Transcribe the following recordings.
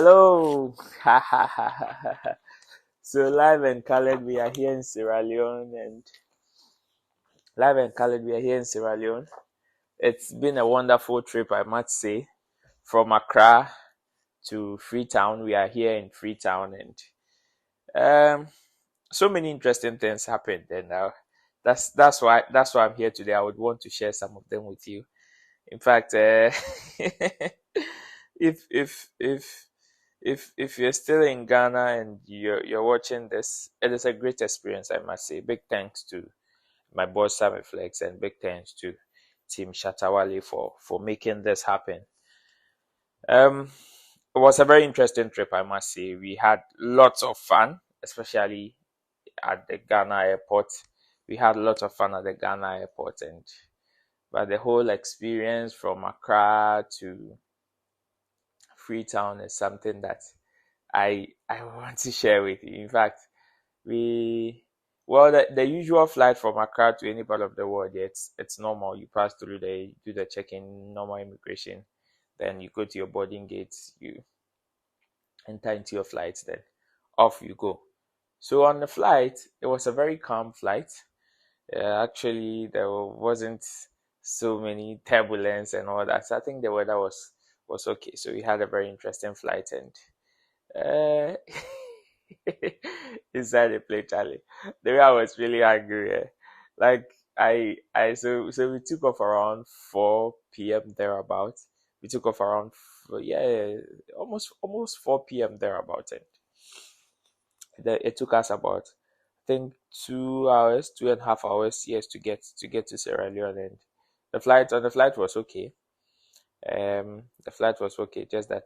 Hello. So live and colored, we are here in Sierra Leone, and live and colored, we are here in Sierra Leone. It's been a wonderful trip, I must say, from Accra to Freetown. We are here in Freetown, and so many interesting things happened, and that's why I'm here today. I would want to share some of them with you. In fact, if if if if you're still in Ghana and you're watching this, it is a great experience, I must say. Big thanks to my boss Sammy Flex, and big thanks to Team Shatta Wale for making this happen. Um, it was a very interesting trip, I must say. We had lots of fun, especially at the Ghana airport. We had lots of fun at the Ghana airport, and but the whole experience from Accra to Freetown is something that I want to share with you. In fact, we the usual flight from Accra to any part of the world, yeah, it's normal. You pass through the do the check-in, normal immigration, then you go to your boarding gate, you enter into your flight, then off you go. So on the flight, it was a very calm flight. Actually, there wasn't so many turbulence and all that. So I think the weather was okay. So we had a very interesting flight, and uh, inside the plane, Charlie. The way I was really angry, like so we took off around 4 p.m. thereabouts. We took off around yeah, almost 4 p.m. thereabouts, and it took us about I think 2 hours, 2.5 hours, yes, to get to Sierra Leone, and the flight was okay. The flight was okay, just that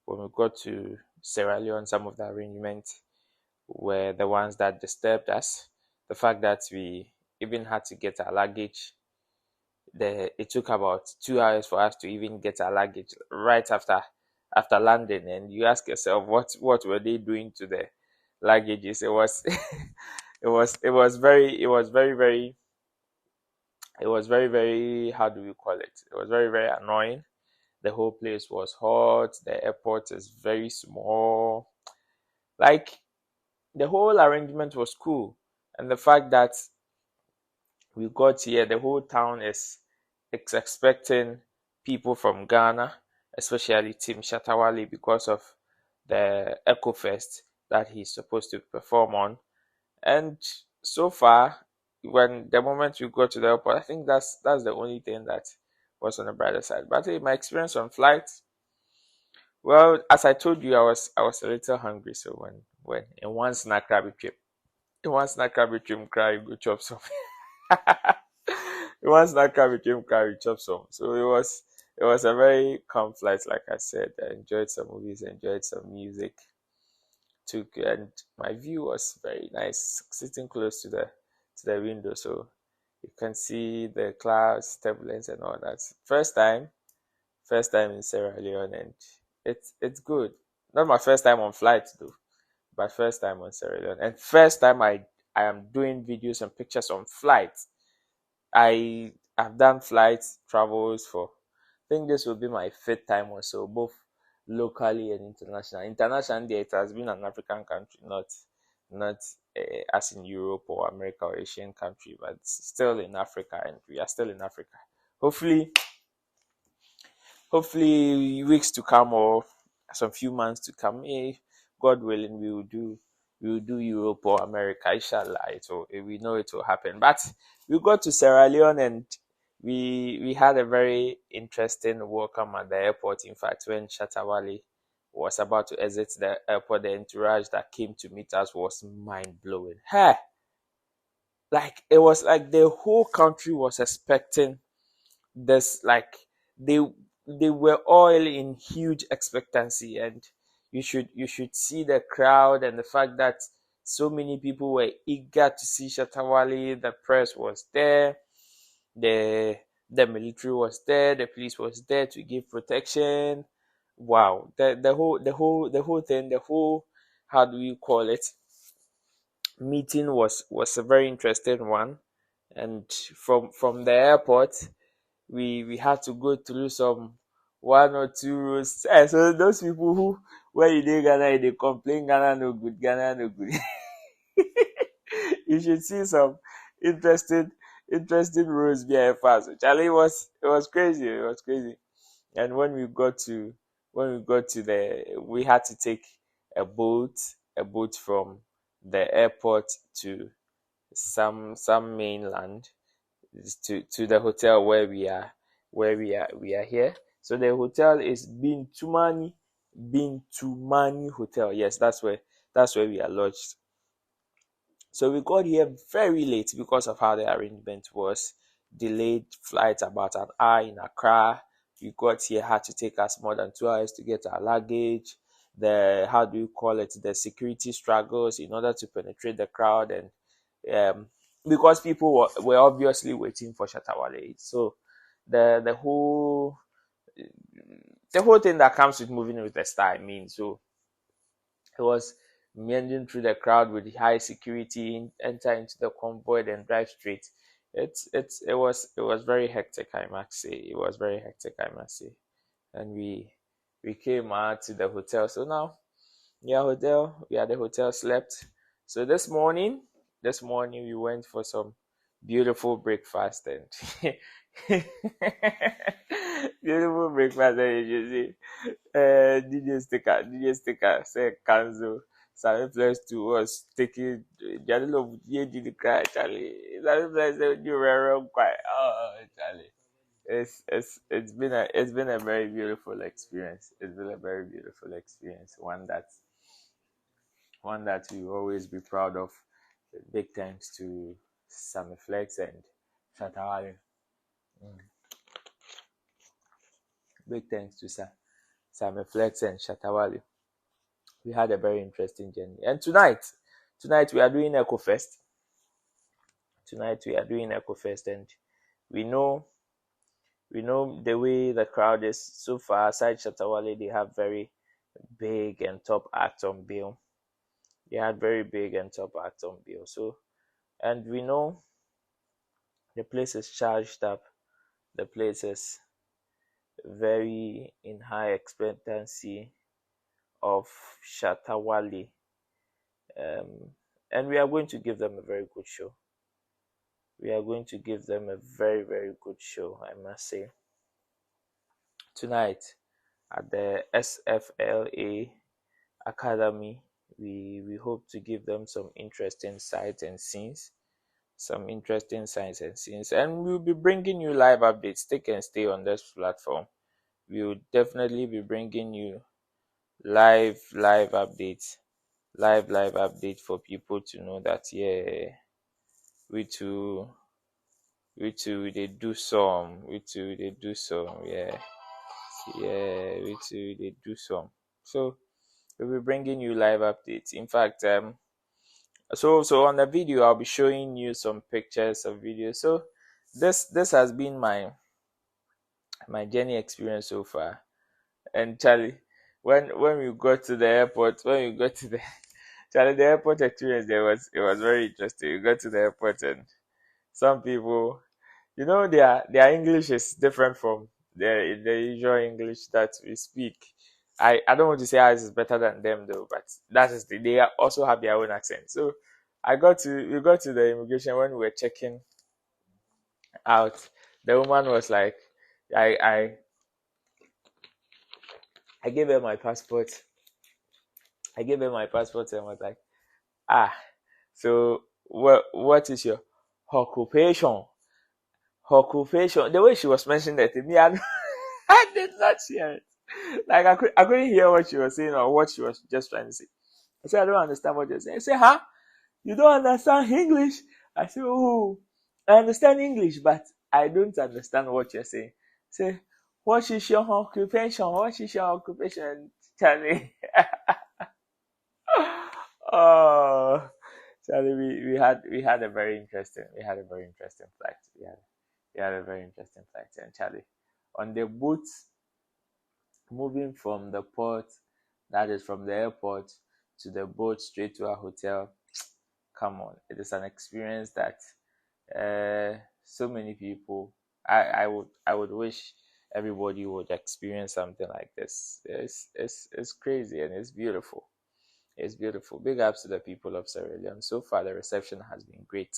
when we got to Sierra Leone, some of the arrangements were the ones that disturbed us. The fact that we even had to get our luggage, it took about 2 hours for us to even get our luggage right after landing, and you ask yourself what were they doing to the luggages? It was it was very very how do we call it? It was very very annoying. The whole place was hot. The airport is very small. Like the whole arrangement was cool, and the fact that we got here, the whole town is expecting people from Ghana, especially Team Shatta Wale, because of the Ecofest that he's supposed to perform on. And so far, when the moment we got to the airport, I think that's the only thing that was on the brighter side. But my experience on flights, well, as I told you, I was a little hungry. So when in one snack rabbit trip, in one snack rabbit trip, cry go chop some. Once that car became car, we chopped some. So it was a very calm flight, like I said. I enjoyed some movies, enjoyed some music, took and my view was very nice, sitting close to the window, so you can see the clouds, turbulence, and all that. First time in Sierra Leone, and it's good. Not my first time on flight though, but first time on Sierra Leone, and first time I am doing videos and pictures on flights. I have done flight travels for, I think this will be my fifth time or so, both locally and international. Internationally, it has been an African country, not as in Europe or America or Asian country, but still in Africa, and we are still in Africa. Hopefully, hopefully weeks to come or some few months to come, God willing, we will do Europe or America, inshallah. We know it will happen. But we got to Sierra Leone, and we had a very interesting welcome at the airport. In fact, when Shatta Wale was about to exit the airport, the entourage that came to meet us was mind blowing. Hey, like it was like the whole country was expecting this, like they they were all in huge expectancy, and you should see the crowd and the fact that so many people were eager to see Shatta Wale. The press was there, the the military was there, the police was there to give protection. Wow, the whole thing, the whole, how do you call it, meeting was a very interesting one. And from the airport, we had to go through some one or two rows. Eh, so those people who when you dey Ghana, they complain Ghana no good, Ghana no good. You should see some interesting interesting rows behind fast. Charlie, it was crazy. It was crazy. And when we got to the we had to take a boat from the airport to some mainland to the hotel where we are here. So the hotel is Bintumani Hotel. Yes, that's where we are lodged. So we got here very late because of how the arrangement was. Delayed flight about an hour in Accra. We got here, had to take us more than 2 hours to get our luggage. The how do you call it? The security struggles in order to penetrate the crowd, and because people were obviously waiting for Shatta Wale. So the the whole the whole thing that comes with moving with the star. I mean, so he was meandering through the crowd with high security, enter into the convoy, and drive straight. It was very hectic, I must say. It was very hectic, I must say. And we came out to the hotel. So now we at the hotel, slept. So this morning we went for some beautiful breakfast and beautiful breakfast, and you see DJ sticker say cancel. Sami Flex 2 was taking Jadil of did the cry, Charlie. Sami Flex said you were wrong quite. Oh, Charlie. It's been a very beautiful experience. It's been a very beautiful experience. One that we will always be proud of. Big thanks to Sami Flex and Shatta Wale. Mm. Big thanks to Sami Flex and Shatta Wale. We had a very interesting journey. And tonight we are doing Ecofest. And we know we know the way the crowd is so far. Aside Shatta Wale, they have very big and top act on bill. They had very big and top act on bill. So, and we know the place is charged up. The place is very in high expectancy of Shatta Wale. And we are going to give them a very good show. We are going to give them a very, very good show, I must say. Tonight at the SFLA Academy, we hope to give them some interesting sights and scenes. And we'll be bringing you live updates. Stick and stay on this platform. We will definitely be bringing you live updates, live update for people to know that yeah, we too they do some, yeah, we too they do some. So we'll be bringing you live updates. In fact, so on the video I'll be showing you some pictures of videos. So this has been my journey experience so far. And Charlie, when we got to the airport, Charlie, the airport experience there it was very interesting. We got to the airport and some people, their English is different from the usual English that we speak. I don't want to say ours is better than them though, but they also have their own accent. So we got to the immigration when we were checking out. The woman was like, I I gave her my passport. And was like, ah, so what is your occupation? Occupation. The way she was mentioning that to me, I did not hear it. Like I couldn't hear what she was saying or what she was just trying to say. I said, I don't understand what you're saying. I said, huh? You don't understand English? I said, oh, I understand English, but I don't understand what you're saying. Say, what is your occupation? What is your occupation? Charlie. Oh, Charlie, we had a very interesting flight. We had a very interesting flight, and Charlie, on the boat moving from the port, that is from the airport to the boat straight to our hotel. Come on, it is an experience that so many people. I would wish everybody would experience something like this. It's crazy and it's beautiful. It's beautiful. Big ups to the people of Sierra Leone. So far, the reception has been great.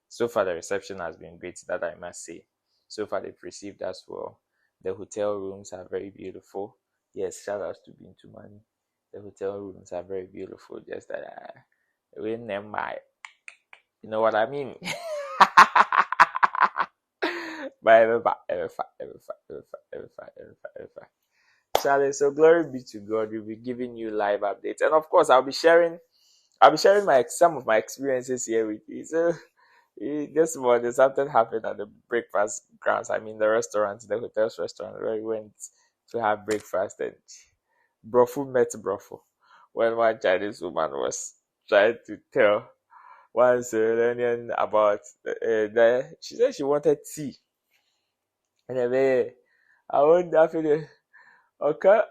So far, the reception has been great, that I must say. So far, they've received us well. The hotel rooms are very beautiful. Yes, shout outs to Bintu Money. The hotel rooms are very beautiful. Just that we name my, you know what I mean? But ever. Charlie, so glory be to God. We'll be giving you live updates, and of course, I'll be sharing some of my experiences here with you. So this morning, something happened at the breakfast grounds. I mean, the restaurant, the hotel's restaurant, where we went to have breakfast, and brofu met brofu. When one Chinese woman was trying to tell one Sierra Leonean about she said she wanted tea, and then I went after the oka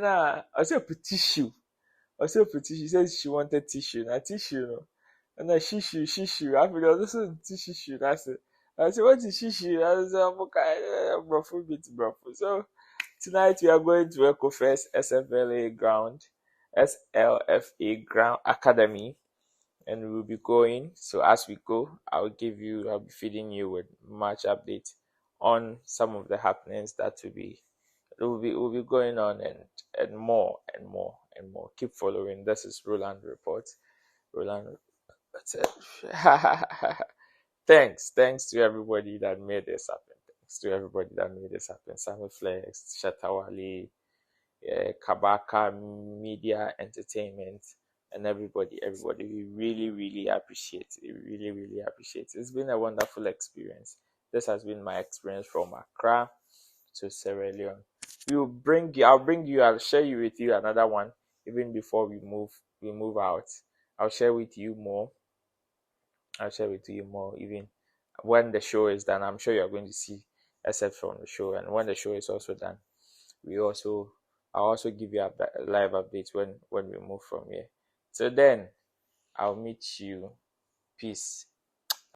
na I said put tissue. I said put tissue. She said she wanted tissue. Now tissue, no. And then shishu. I feel this is tissue. That's it. I said, what is shishu? I said, okay, brofu bit brofu. So tonight we are going to Ecofest SFLA ground, SLFA ground academy, and we will be going. So as we go, I'll be feeding you with much updates on some of the happenings that will be going on, and more and more and more. Keep following. This is Roland Report. Roland, that's it. Thanks to everybody that made this happen. Thanks to everybody that made this happen. Samuel Flex, Shatta Wale, Kabaka Media Entertainment, and everybody. We really, really appreciate it. We really, really appreciate it. It's been a wonderful experience. This has been my experience from Accra to Sierra Leone. I'll share you with you another one even before we move out. I'll share with you more. I'll share with you more even when the show is done. I'm sure you're going to see except from the show, and when the show is also done, I'll also give you a live update when we move from here. So then I'll meet you. Peace.